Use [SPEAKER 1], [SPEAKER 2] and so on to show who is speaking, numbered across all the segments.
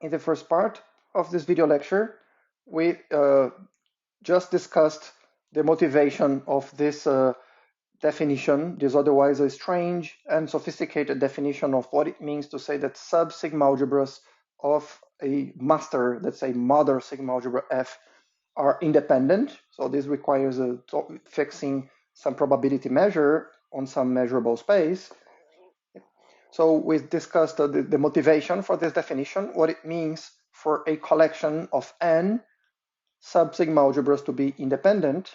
[SPEAKER 1] in the first part of this video lecture, we just discussed the motivation of this definition, this otherwise a strange and sophisticated definition of what it means to say that sub-sigma algebras of a master, let's say mother sigma algebra F, are independent. So this requires fixing some probability measure on some measurable space. So we discussed the motivation for this definition, what it means for a collection of n sub-sigma algebras to be independent.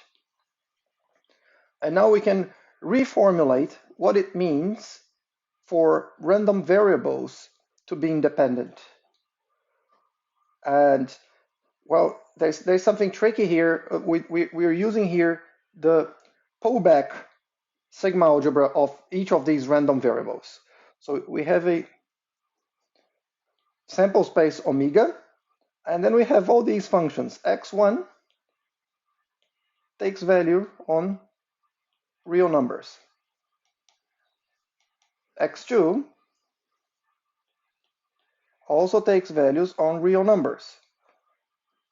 [SPEAKER 1] And now we can reformulate what it means for random variables to be independent. And well, there's something tricky here. We're using here the pullback sigma algebra of each of these random variables. So we have a sample space omega, and then we have all these functions. X1 takes value on real numbers. X2 also takes values on real numbers.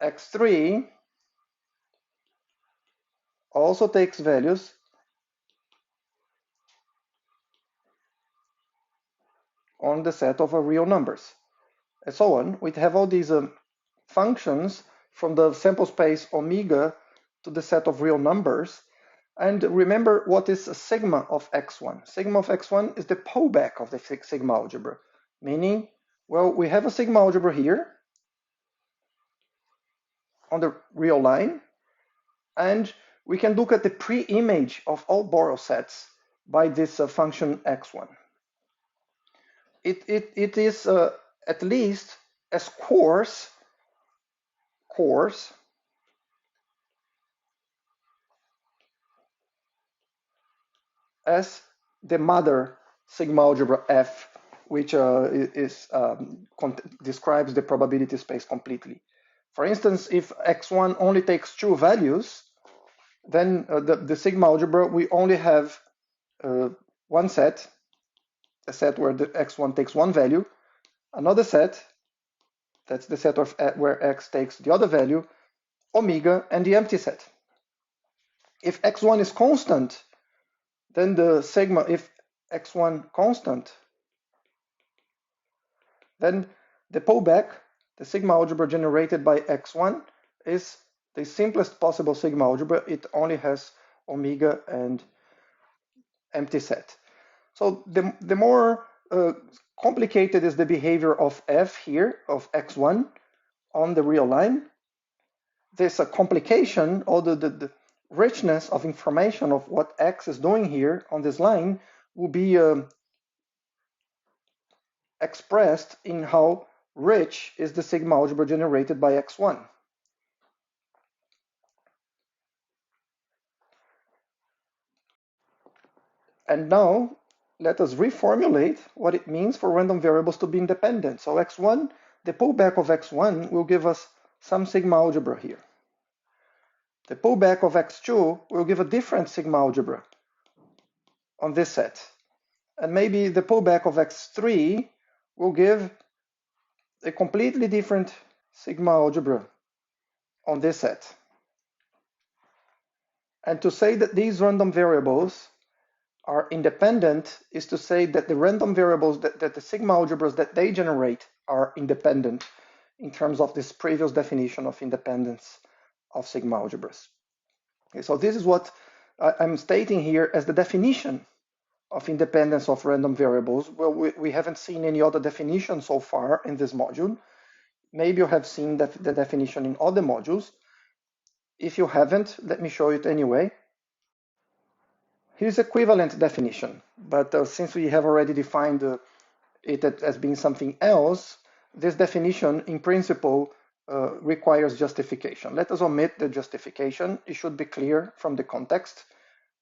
[SPEAKER 1] X3 also takes values on the set of real numbers, and so on. We have all these functions from the sample space omega to the set of real numbers. And remember, what is a sigma of x1? Sigma of x1 is the pullback of the sigma algebra, meaning, well, we have a sigma algebra here on the real line, and we can look at the pre-image of all Borel sets by this function x1. It is at least as coarse as the mother sigma algebra F, which describes the probability space completely. For instance, if x1 only takes two values, then the sigma algebra, we only have one set, a set where the x1 takes one value, another set, that's the set of where x takes the other value, omega, and the empty set. If x1 is constant, then the sigma, if x1 constant, then the pullback, the sigma algebra generated by x1, is the simplest possible sigma algebra. It only has omega and empty set. So the more complicated is the behavior of f here, of x1 on the real line. There's a complication, or the richness of information of what x is doing here on this line will be expressed in how rich is the sigma algebra generated by x1. And now let us reformulate what it means for random variables to be independent. So x1, the pullback of x1 will give us some sigma algebra here. The pullback of x2 will give a different sigma algebra on this set. And maybe the pullback of x3 will give a completely different sigma algebra on this set. And to say that these random variables are independent is to say that the random variables, that the sigma algebras that they generate are independent in terms of this previous definition of independence of sigma algebras. Okay, so this is what I'm stating here as the definition of independence of random variables. Well, we haven't seen any other definition so far in this module. Maybe you have seen the definition in other modules. If you haven't, let me show it anyway. Here's equivalent definition, but since we have already defined it as being something else, this definition in principle requires justification. Let us omit the justification. It should be clear from the context,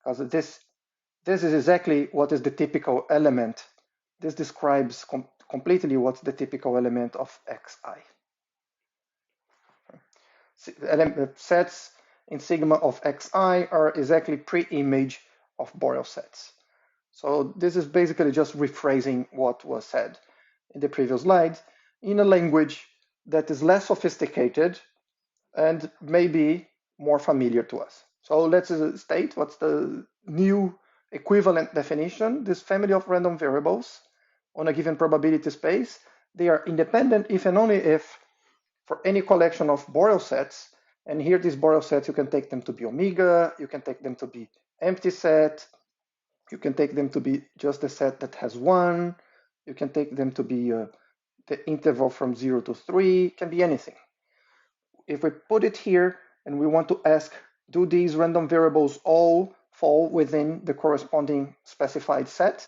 [SPEAKER 1] because this is exactly what is the typical element. This describes completely what's the typical element of xi. Sets in sigma of xi are exactly pre-image of Borel sets. So this is basically just rephrasing what was said in the previous slide in a language that is less sophisticated and maybe more familiar to us. So let's state what's the new equivalent definition. This family of random variables on a given probability space, they are independent if and only if for any collection of Borel sets, and here these Borel sets, you can take them to be omega, you can take them to be empty set, you can take them to be just a set that has 1, you can take them to be the interval from 0 to 3, can be anything. If we put it here and we want to ask, do these random variables all fall within the corresponding specified set?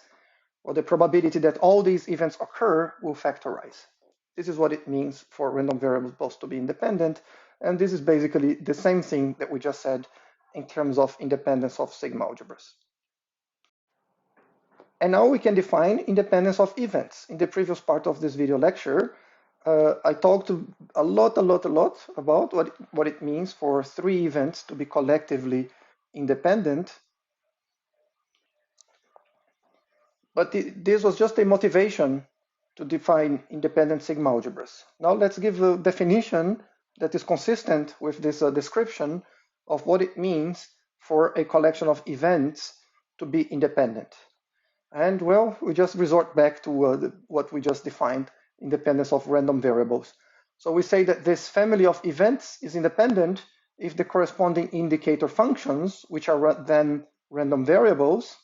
[SPEAKER 1] Well, the probability that all these events occur will factorize. This is what it means for random variables both to be independent, and this is basically the same thing that we just said in terms of independence of sigma algebras. And now we can define independence of events. In the previous part of this video lecture, I talked a lot about what it means for 3 events to be collectively independent. But this was just a motivation to define independent sigma algebras. Now let's give a definition that is consistent with this description of what it means for a collection of events to be independent. And well, we just resort back to what we just defined, independence of random variables. So we say that this family of events is independent if the corresponding indicator functions, which are then random variables,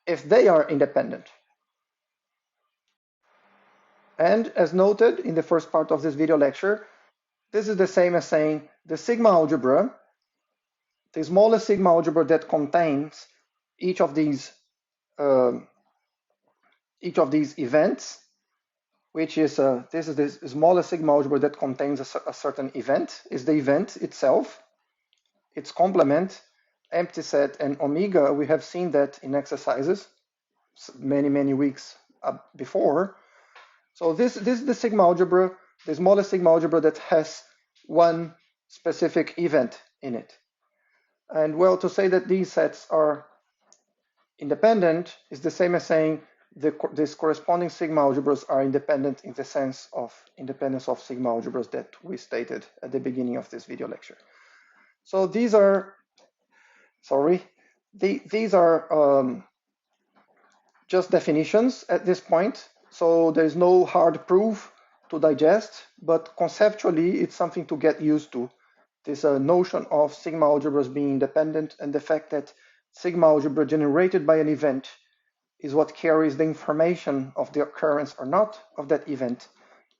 [SPEAKER 1] if they are independent. And as noted in the first part of this video lecture, this is the same as saying the sigma algebra, the smallest sigma algebra that contains each of these events, which is this is the smallest sigma algebra that contains a certain event, is the event itself, its complement, empty set, and omega. We have seen that in exercises many weeks before. So this is the sigma algebra, the smallest sigma algebra that has one specific event in it. And well, to say that these sets are independent is the same as saying these corresponding sigma algebras are independent in the sense of independence of sigma algebras that we stated at the beginning of this video lecture. So these are, these are just definitions at this point. So there's no hard proof to digest, but conceptually it's something to get used to. This notion of sigma algebras being independent and the fact that sigma algebra generated by an event is what carries the information of the occurrence or not of that event.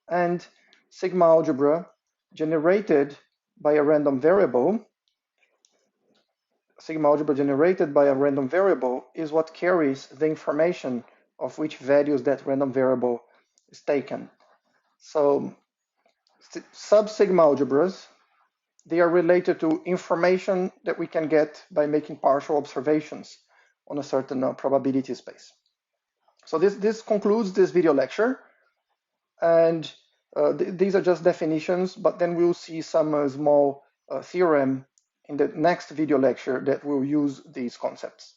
[SPEAKER 1] And sigma algebra generated by a random variable, is what carries the information of which values that random variable is taken. So sub-sigma algebras, they are related to information that we can get by making partial observations on a certain probability space. So this concludes this video lecture, and these are just definitions, but then we'll see some small theorem in the next video lecture that will use these concepts.